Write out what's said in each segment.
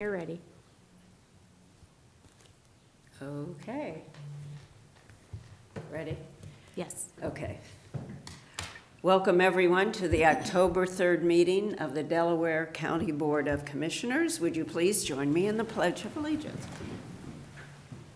You're ready. Okay. Ready? Yes. Okay. Welcome, everyone, to the October 3rd meeting of the Delaware County Board of Commissioners. Would you please join me in the Pledge of Allegiance?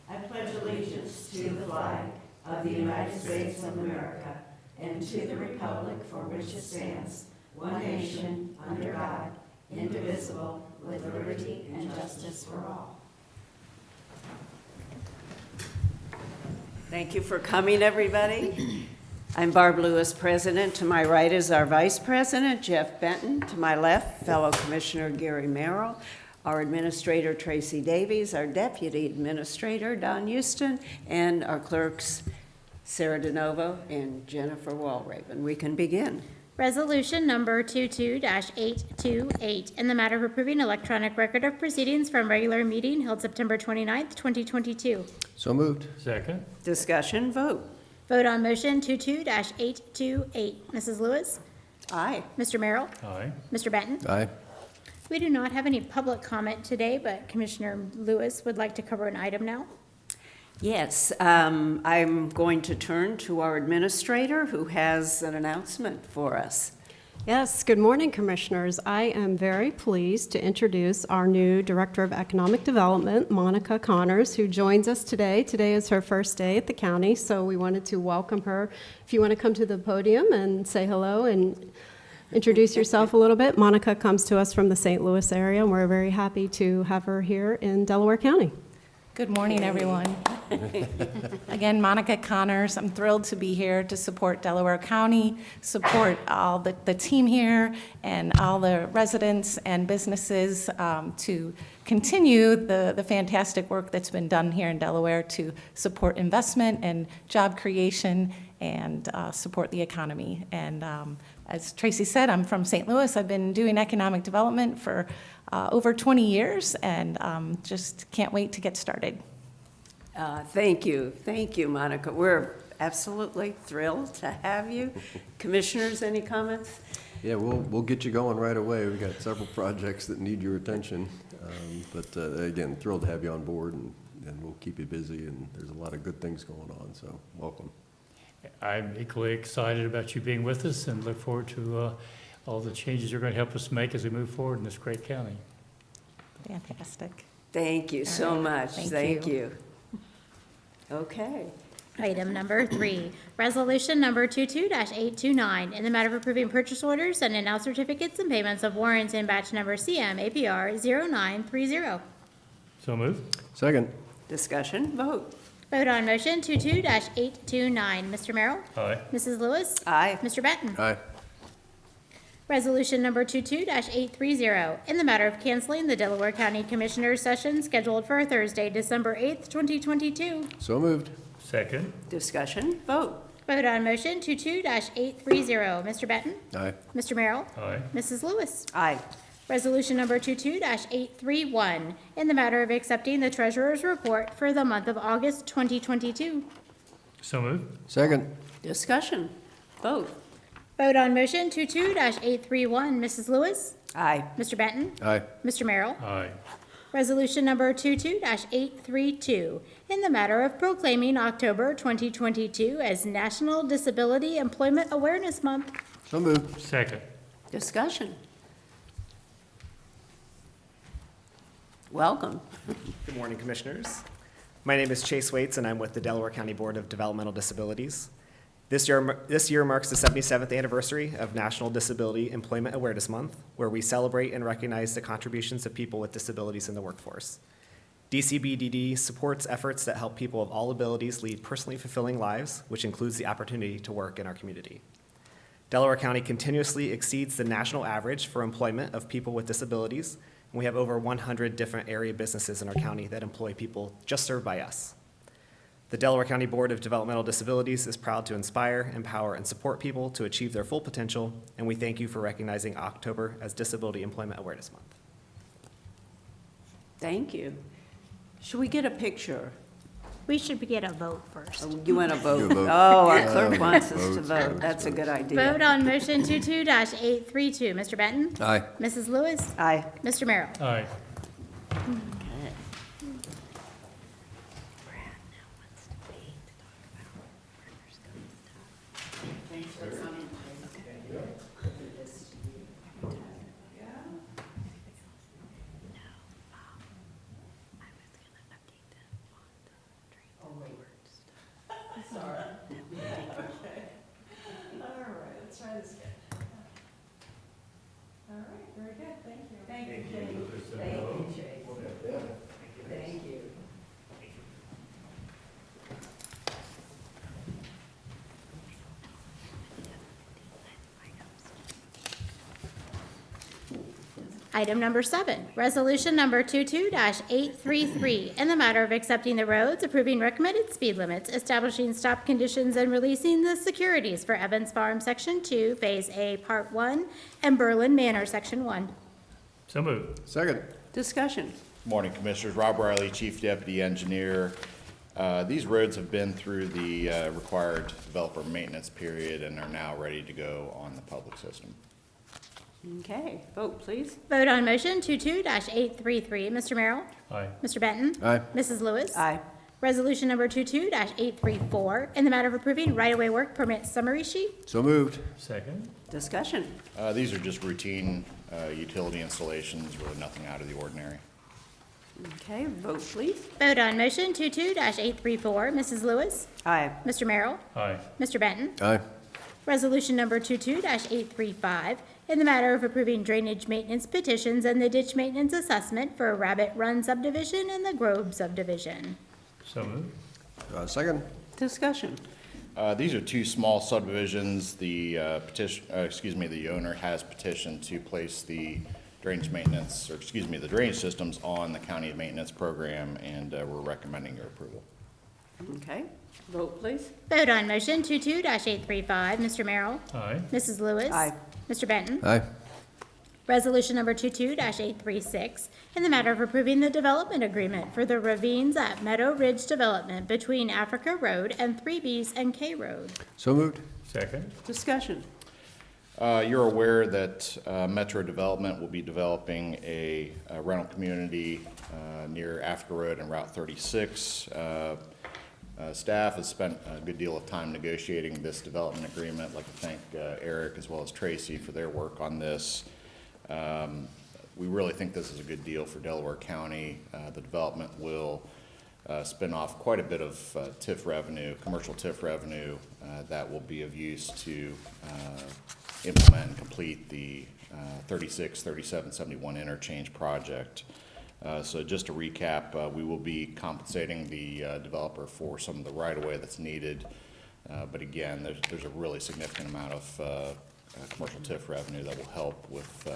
I pledge allegiance to the flag of the United States of America and to the republic for which it stands, one nation, under God, indivisible, with liberty and justice for all. Thank you for coming, everybody. I'm Barb Lewis, President. To my right is our Vice President, Jeff Benton. To my left, fellow Commissioner Gary Merrill, our Administrator, Tracy Davies, our Deputy Administrator, Don Houston, and our clerks, Sarah DeNovo and Jennifer Walraven. We can begin. Resolution number 22-828, in the matter of approving electronic record of proceedings from regular meeting held September 29th, 2022. So moved. Second. Discussion, vote. Vote on motion 22-828. Mrs. Lewis? Aye. Mr. Merrill? Aye. Mr. Benton? Aye. We do not have any public comment today, but Commissioner Lewis would like to cover an item now. Yes, I'm going to turn to our Administrator, who has an announcement for us. Yes, good morning, Commissioners. I am very pleased to introduce our new Director of Economic Development, Monica Connors, who joins us today. Today is her first day at the county, so we wanted to welcome her. If you want to come to the podium and say hello and introduce yourself a little bit. Monica comes to us from the St. Louis area, and we're very happy to have her here in Delaware County. Good morning, everyone. Again, Monica Connors. I'm thrilled to be here to support Delaware County, support all the team here and all the residents and businesses to continue the fantastic work that's been done here in Delaware to support investment and job creation and support the economy. And as Tracy said, I'm from St. Louis. I've been doing economic development for over 20 years, and just can't wait to get started. Thank you, Monica. We're absolutely thrilled to have you. Commissioners, any comments? Yeah, we'll get you going right away. We've got several projects that need your attention. But again, thrilled to have you on board, and we'll keep you busy, and there's a lot of good things going on, so welcome. I'm equally excited about you being with us and look forward to all the changes you're going to help us make as we move forward in this great county. Fantastic. Thank you so much. Thank you. Okay. Item number 3, resolution number 22-829, in the matter of approving purchase orders and announced certificates and payments of warrants in batch number CM APR 0930. So moved. Second. Discussion, vote. Vote on motion 22-829. Mr. Merrill? Aye. Mrs. Lewis? Aye. Mr. Benton? Aye. Resolution number 22-830, in the matter of canceling the Delaware County Commissioners' session scheduled for Thursday, December 8th, 2022. So moved. Second. Discussion, vote. Vote on motion 22-830. Mr. Benton? Aye. Mr. Merrill? Aye. Mrs. Lewis? Aye. Resolution number 22-831, in the matter of accepting the treasurer's report for the month of August 2022. So moved. Second. Discussion, vote. Vote on motion 22-831. Mrs. Lewis? Aye. Mr. Benton? Aye. Mr. Merrill? Aye. Resolution number 22-832, in the matter of proclaiming October 2022 as National Disability Employment Awareness Month. So moved. Second. Discussion. Welcome. Good morning, Commissioners. My name is Chase Waits, and I'm with the Delaware County Board of Developmental Disabilities. This year marks the 77th anniversary of National Disability Employment Awareness Month, where we celebrate and recognize the contributions of people with disabilities in the workforce. DCBDD supports efforts that help people of all abilities lead personally fulfilling lives, which includes the opportunity to work in our community. Delaware County continuously exceeds the national average for employment of people with disabilities, and we have over 100 different area businesses in our county that employ people just served by us. The Delaware County Board of Developmental Disabilities is proud to inspire, empower, and support people to achieve their full potential, and we thank you for recognizing October as Disability Employment Awareness Month. Thank you. Should we get a picture? We should get a vote first. Oh, you want to vote? Do a vote. Oh, our clerk wants us to Votes, vote. votes, That's a good Vote idea. on motion 22-832. Mr. Benton? Aye. Mrs. Lewis? Aye. Mr. Merrill? Aye. Okay. Item number 7, resolution number 22-833, in the matter of accepting the roads, approving recommended speed limits, establishing stop conditions, and releasing the securities for Evans Farm Section 2, Phase A, Part 1, and Berlin Manor, Section 1. So moved. Second. Discussion. Morning, Commissioners. Rob Riley, Chief Deputy Engineer. These roads have been through the required developer maintenance period and are now ready to go on the public system. Okay, vote please. Vote on motion 22-833. Mr. Merrill? Aye. Mr. Benton? Aye. Mrs. Lewis? Aye. Resolution number 22-834, in the matter of approving right-of-way work permit summary sheet. So moved. Second. Discussion. These are just routine utility installations, really nothing out of the ordinary. Okay, vote please. Vote on motion 22-834. Mrs. Lewis? Aye. Mr. Merrill? Aye. Mr. Benton? Aye. Resolution number 22-835, in the matter of approving drainage maintenance petitions and the ditch maintenance assessment for Rabbit Run subdivision and the Grove subdivision. So moved. Second. Discussion. These are two small subdivisions. The the owner has petitioned to place the drainage maintenance, the drainage systems on the county maintenance program, and we're recommending your approval. Okay, vote please. Vote on motion 22-835. Mr. Merrill? Aye. Mrs. Lewis? Aye. Mr. Benton? Aye. Resolution number 22-836, in the matter of approving the development agreement for the ravines at Meadow Ridge Development between Africa Road and 3Bs and K Road. So moved. Second. Discussion. You're aware that Metro Development will be developing a rental community near Africa Road and Route 36. Staff has spent a good deal of time negotiating this development agreement. I'd like to thank Eric as well as Tracy for their work on this. We really think this is a good deal for Delaware County. The development will spin off quite a bit of TIF revenue, commercial TIF revenue, that will be of use to implement and complete the 36, 37, 71 interchange project. So just to recap, we will be compensating the developer for some of the right-of-way that's needed. But again, there's a really significant amount of commercial TIF revenue that will help with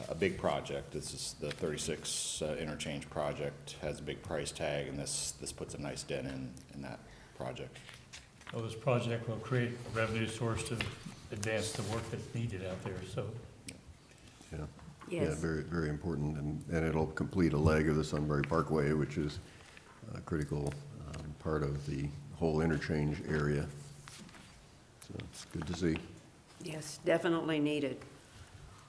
a big project. This is the 36 interchange project, has a big price tag, and this puts a nice dent in that project. Well, this project will create a revenue source to advance the work that's needed out there, so. Yeah. Yeah, Yes. very, very important, and it'll complete a leg of the Sunbury Parkway, which is a critical part of the whole interchange area. So it's good to see. Yes, definitely needed.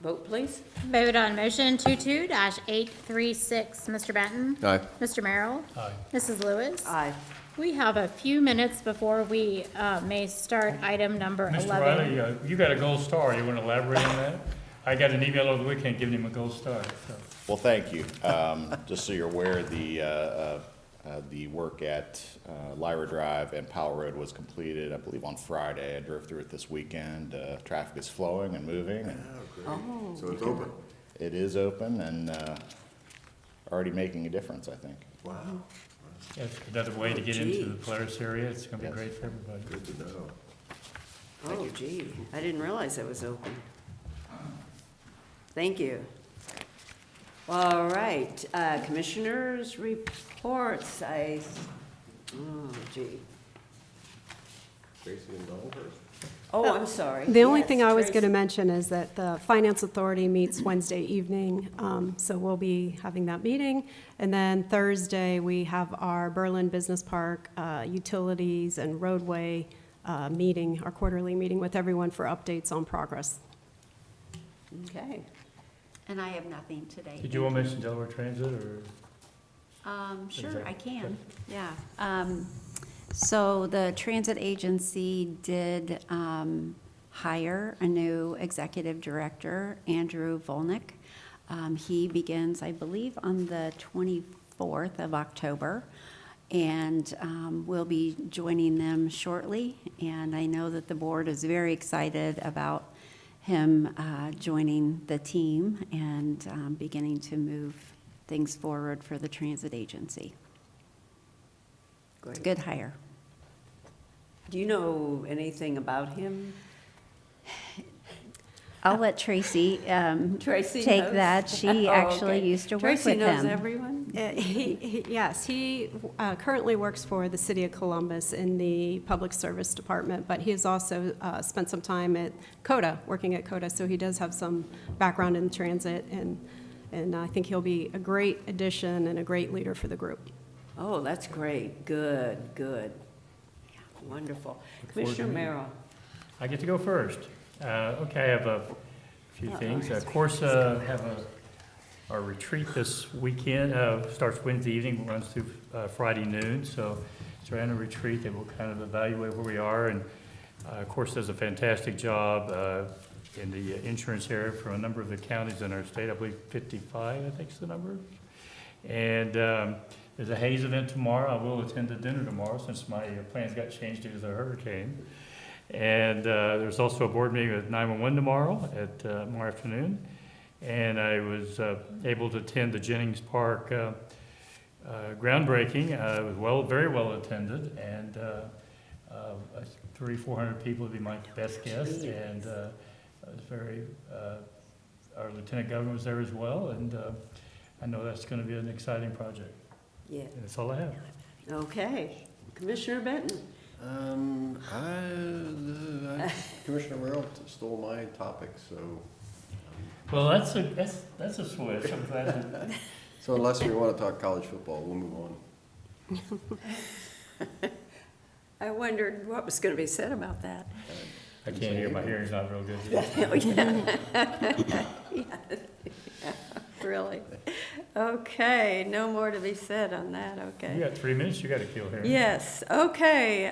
Vote please. Vote on motion 22-836. Mr. Benton? Aye. Mr. Merrill? Aye. Mrs. Lewis? Aye. We have a few minutes before we may start item number 11. Mr. Riley, you got a gold star. You want to elaborate on that? I got an email over the weekend giving him a gold star, so. Well, thank you. Just so you're aware, the work at Lyra Drive and Powell Road was completed, I believe, on Friday. I drove through it this weekend. Traffic is flowing and moving, and Oh, So it's open. it is open and already making a difference, I think. Wow. That's another way to get into gee. the Polaris area. It's gonna be Yes. great for everybody. Good to know. oh gee, I didn't realize it was open. Thank you. All right, commissioners' reports, oh gee. Tracy and Dawn first. Oh, I'm sorry. The only Yes, thing I was going to Tracy. mention is that the Finance Authority meets Wednesday evening, so we'll be having that meeting. And then Thursday, we have our Berlin Business Park utilities and roadway meeting, our quarterly meeting with everyone for updates on progress. Okay. And I have nothing today. Did you want to mention Delaware Transit, or? Sure, I can, yeah. So the transit agency did hire a new executive director, Andrew Volnick. He begins, I believe, on the 24th of October, and will be joining them shortly. And I know that the board is very excited about him joining the team and beginning to move things forward for the transit agency. It's a good hire. Do you know anything about him? I'll let Tracy Tracy take knows? that. She Oh, actually okay. used to work Tracy with knows him. everyone? Yes, he currently works for the City of Columbus in the Public Service Department, but he has also spent some time at CODA, working at CODA, so he does have some background in transit, and I think he'll be a great addition and a great leader for the group. Oh, that's great. Good, good. Yeah, wonderful. Commissioner Merrill. I get to go first. Okay, I have a few things. Of course, have our retreat this weekend, starts Wednesday evening, runs through Friday noon. So it's our annual retreat that will kind of evaluate where we are. And of course, does a fantastic job in the insurance area for a number of the counties in our state. I believe 55, I think is the number. And there's a Hayes event tomorrow. I will attend the dinner tomorrow since my plans got changed due to the hurricane. And there's also a board meeting at 911 tomorrow at tomorrow afternoon. And I was able to attend the Jennings Park groundbreaking. It was very well attended, and 300-400 people would be my best guess. And I was our Lieutenant Governor was there as well, and I know that's going to be an exciting project. Yeah. And that's all I have. Okay. Commissioner Benton. Commissioner Merrill stole my topic, so, Well, that's a switch. I'm glad that. so unless we want to talk college football, we'll move on. I wondered what was going to be said about that. I can't hear. My hearing's not real good. Really? Okay, no more to be said on that, okay. You got 3 minutes. You got to kill here. Yes, okay.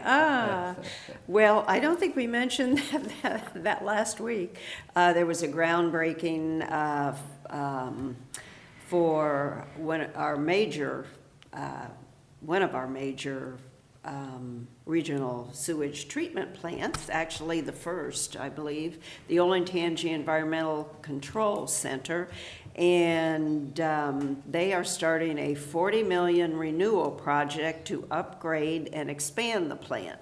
Well, I don't think we mentioned that last week. There was a groundbreaking for one of our major regional sewage treatment plants, actually the first, I believe, the Olentangy Environmental Control Center. And they are starting a $40 million renewal project to upgrade and expand the plant.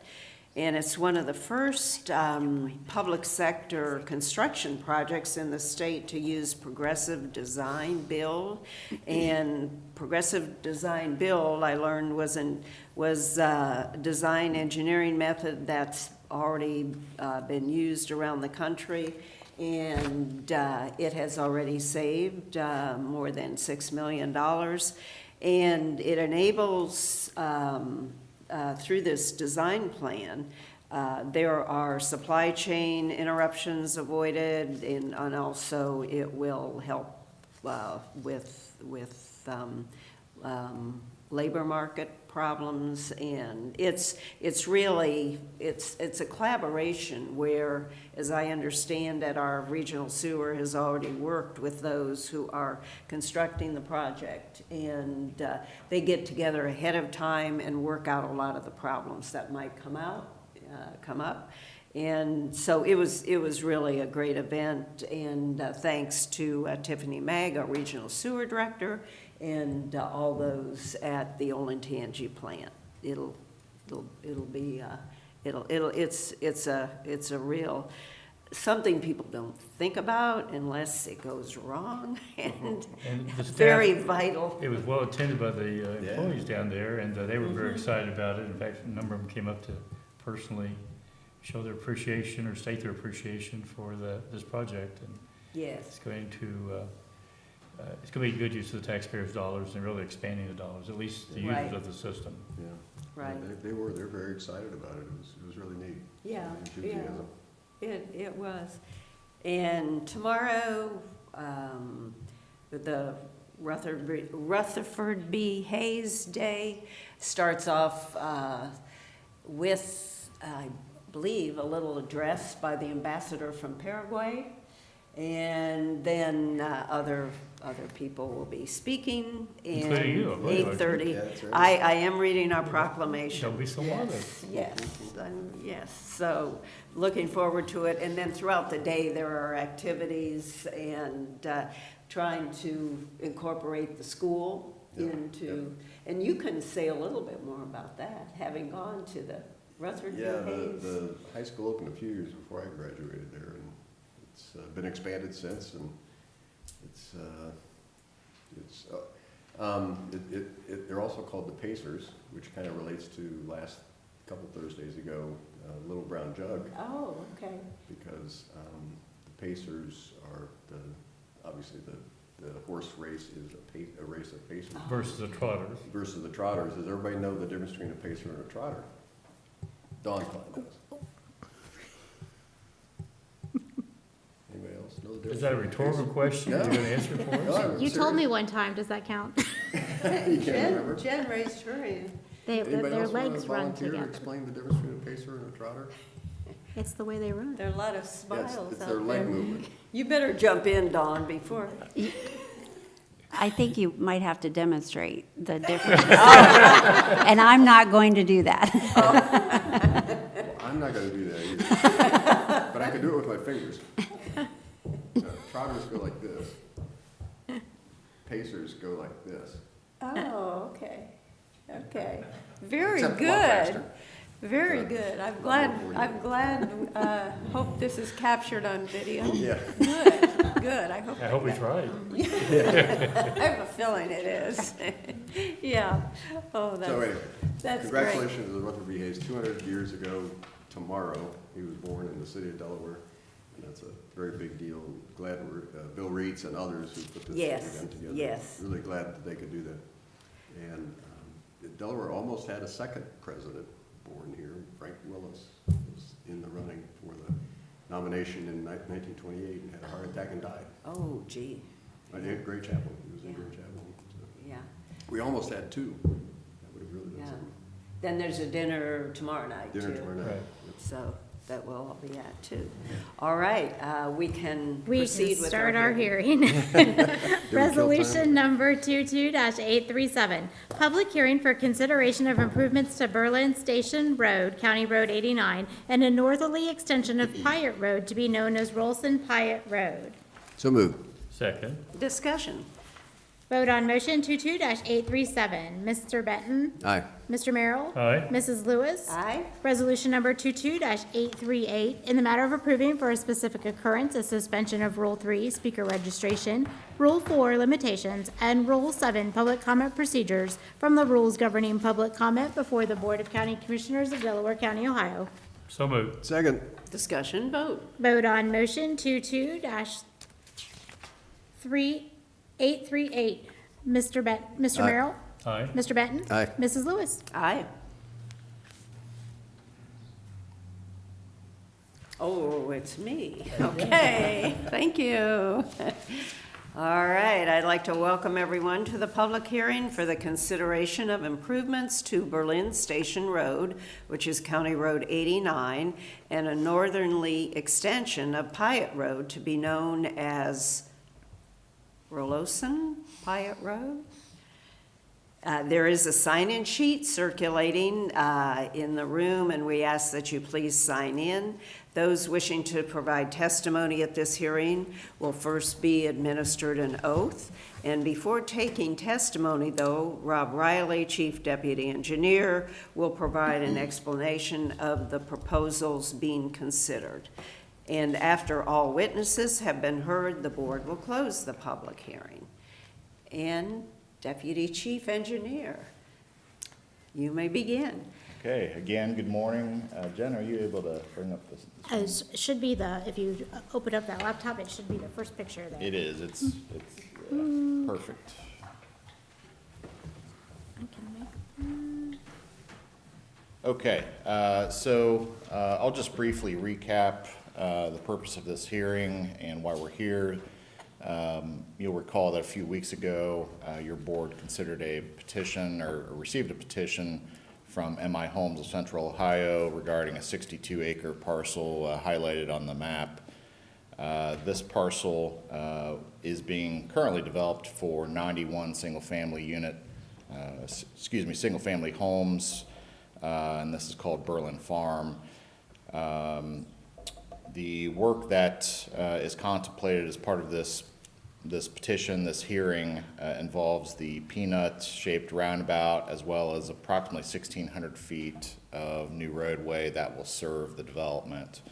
And it's one of the first public sector construction projects in the state to use progressive design build. And progressive design build, I learned, was a design engineering method that's already been used around the country. And it has already saved more than $6 million. And it enables, through this design plan, there are supply chain interruptions avoided, and also it will help with labor market problems, and it's a collaboration where, as I understand that our regional sewer has already worked with those who are constructing the project, and they get together ahead of time and work out a lot of the problems that might come up. And so it was really a great event, and thanks to Tiffany Magg, our regional sewer director, and all those at the Olentangy plant. It's a real, something people don't think about unless it goes wrong, and the staff, very vital. It was well attended by the employees down there, and they were very excited about it. In fact, a number of them came up to personally show their appreciation or state their appreciation for this project. And Yes. it's going to be good use of the taxpayers' dollars and really expanding the dollars, at least the Right. users of the system. Yeah. Right. They're very excited about it. It was really neat. Yeah, Enthusiasm. It was. And tomorrow, the Rutherford B. Hayes Day starts off with, I believe, a little address by the ambassador from Paraguay. And then other people will be speaking. Including you, I believe, aren't you? 8:30. Yeah, that's right. I am reading our proclamation. There'll be some others. Yes, yes, so looking forward to it. And then throughout the day, there are activities and trying to incorporate the school Yep, into, and you can say a little bit more about that, having gone to the Rutherford B. Yeah, Hayes. the high school opened a few years before I graduated there, and it's been expanded since, and they're also called the Pacers, which kind of relates to last couple Thursdays ago, Little Brown Jug, Oh, okay. because the Pacers are obviously the horse race is a race of pacers Versus the trotters. versus the trotters. Does everybody know the difference between a pacer and a trotter? Dawn Klein does. Anybody else know the difference? Is that a between rhetorical question? You're No. gonna answer for No, us? I'm You told me serious. one time, does that count? You can't remember? Jen raised her hand. Anybody Their else wanna legs run volunteer to together. explain the difference between a pacer and a trotter? It's the way they run. There are a lot of Yes, smiles it's out their leg there. movement. You better jump in, Dawn, before. I think you might have to demonstrate the difference. And I'm not going to do that. Well, I'm not gonna do that either. But I can do it with my fingers. Trotters go like this. Pacers go like this. Oh, okay, okay. Very Except a lot good. faster. Very good. I'm glad, hope this is captured on video. Yeah. Good, I hope. I hope he's right. I have a feeling it is. Yeah. Oh, So that's, anyway, that's great. congratulations to Rutherford B. Hayes. 200 years ago tomorrow, he was born in the city of Delaware. And that's a very big deal. Glad we're, Bill Reitz and others who put this Yes, event together. yes. Really glad that they could do that. And Delaware almost had a second president born here. Frank Willis was in the running for the nomination in 1928 and had a heart attack and died. Oh, gee, In Gray Chapel. He was in Yeah. Gray Chapel. So yeah, we almost had two. That would have really been yeah. something. Then there's a dinner tomorrow night, too. Dinner tomorrow night. Right. So that we'll all be at, too. All right, we can We proceed can with start our hearing. hearing. time? Resolution number 22-837, public hearing for consideration of improvements to Berlin Station Road, County Road 89, and a northerly extension of Pyatt Road to be known as Rolson Pyatt Road. So moved. Second. Discussion. Vote on motion 22-837. Mr. Benton? Aye. Mr. Merrill? Aye. Mrs. Lewis? Aye. Resolution number 22-838, in the matter of approving for a specific occurrence a suspension of Rule 3, speaker registration, Rule 4, limitations, and Rule 7, public comment procedures from the rules governing public comment before the Board of County Commissioners of Delaware County, Ohio. So moved. Second. Discussion, vote. Vote on motion 22-838. Mr. Aye. Merrill? Aye. Mr. Benton? Aye. Mrs. Lewis? Aye. Oh, it's me. Okay, thank you. All right, I'd like to welcome everyone to the public hearing for the consideration of improvements to Berlin Station Road, which is County Road 89, and a northerly extension of Pyatt Road to be known as Rolson Pyatt Road. There is a sign-in sheet circulating in the room, and we ask that you please sign in. Those wishing to provide testimony at this hearing will first be administered an oath. And before taking testimony, though, Rob Riley, Chief Deputy Engineer, will provide an explanation of the proposals being considered. And after all witnesses have been heard, the board will close the public hearing. And Deputy Chief Engineer, you may begin. Okay, again, good morning. Jen, are you able to bring up this? Should be if you open up that laptop, it should be the first picture there. It is, it's perfect. I can make- Okay, so I'll just briefly recap the purpose of this hearing and why we're here. You'll recall that a few weeks ago, your board considered a petition or received a petition from MI Homes of Central Ohio regarding a 62-acre parcel highlighted on the map. This parcel is being currently developed for 91 single-family homes, and this is called Berlin Farm. The work that is contemplated as part of this petition, this hearing, involves the peanut-shaped roundabout as well as approximately 1,600 feet of new roadway that will serve the development.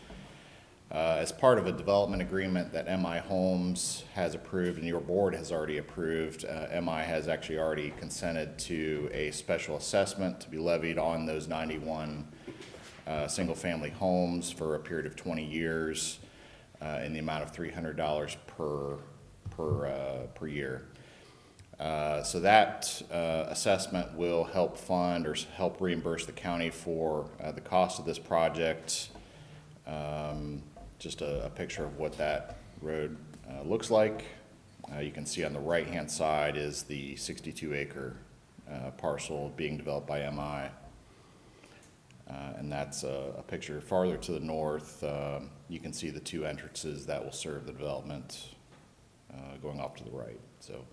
As part of a development agreement that MI Homes has approved and your board has already approved, MI has actually already consented to a special assessment to be levied on those 91 single-family homes for a period of 20 years in the amount of $300 per year. So that assessment will help fund or help reimburse the county for the cost of this project. Just a picture of what that road looks like. You can see on the right-hand side is the 62-acre parcel being developed by MI. And that's a picture farther to the north. You can see the two entrances that will serve the development going off to the right. So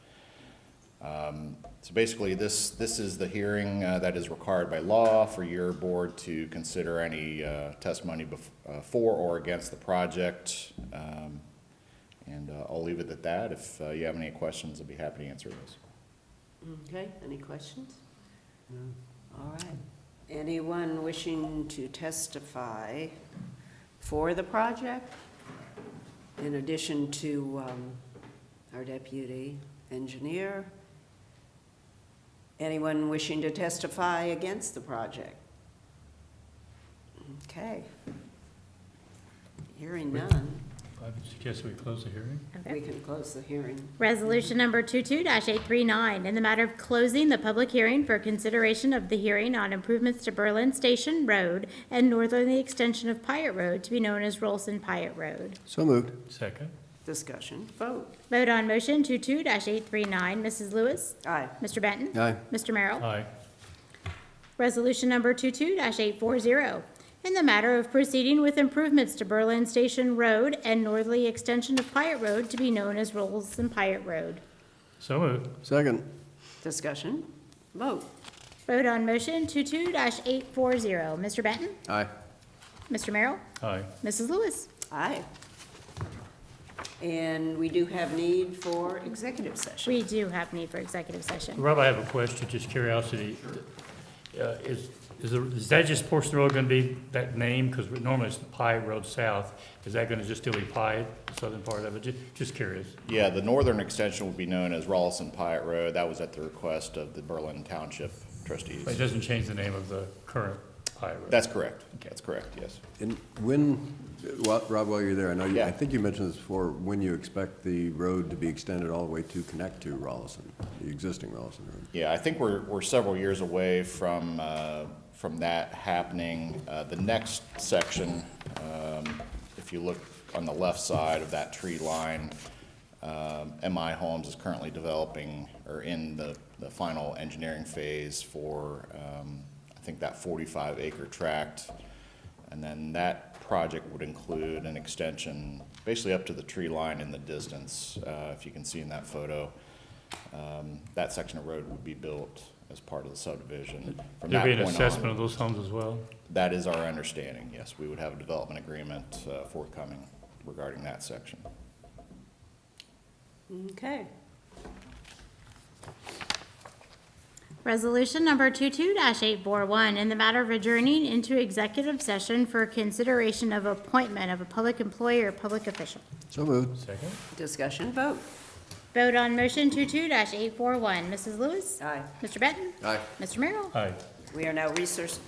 basically, this is the hearing that is required by law for your board to consider any testimony for or against the project. And I'll leave it at that. If you have any questions, I'll be happy to answer those. Okay, any questions? No. All right. Anyone wishing to testify for the project? In addition to our deputy engineer? Anyone wishing to testify against the project? Okay. Hearing none, I would suggest we close the hearing. we can close the hearing. Resolution number 22-839, in the matter of closing the public hearing for consideration of the hearing on improvements to Berlin Station Road and northerly extension of Pyatt Road to be known as Rolson Pyatt Road. So moved. Second. Discussion, vote. Vote on motion 22-839. Mrs. Lewis? Aye. Mr. Benton? Aye. Mr. Merrill? Aye. Resolution number 22-840, in the matter of proceeding with improvements to Berlin Station Road and northerly extension of Pyatt Road to be known as Rolson Pyatt Road. So moved. Second. Discussion, vote. Vote on motion 22-840. Mr. Benton? Aye. Mr. Merrill? Aye. Mrs. Lewis? Aye. And we do have need for executive session. We do have need for executive session. Rob, I have a question, just curiosity. Is that just portion of the road going to be that name? Because normally it's Pyatt Road South. Is that going to just still be Pyatt, the southern part of it? Just curious. Yeah, the northern extension will be known as Rolson Pyatt Road. That was at the request of the Berlin Township trustees. But it doesn't change the name of the current Pyatt Road? That's correct. That's correct, yes. And when, Rob, while you're there, I know, Yeah. I think you mentioned this before, when you expect the road to be extended all the way to connect to Rollison, the existing Rollison Road? Yeah, I think we're several years away from that happening. The next section, if you look on the left side of that tree line, MI Homes is currently developing or in the final engineering phase for, I think, that 45-acre tract. And then that project would include an extension basically up to the tree line in the distance. If you can see in that photo, that section of road would be built as part of the subdivision. From There'll be that an point assessment on, of those homes as well? that is our understanding, yes. We would have a development agreement forthcoming regarding that section. Okay. Resolution number 22-841, in the matter of adjourning into executive session for consideration of appointment of a public employee or public official. So moved. Second? Discussion, vote. Vote on motion 22-841. Mrs. Lewis? Aye. Mr. Benton? Aye. Mr. Merrill? Aye. We are now recessed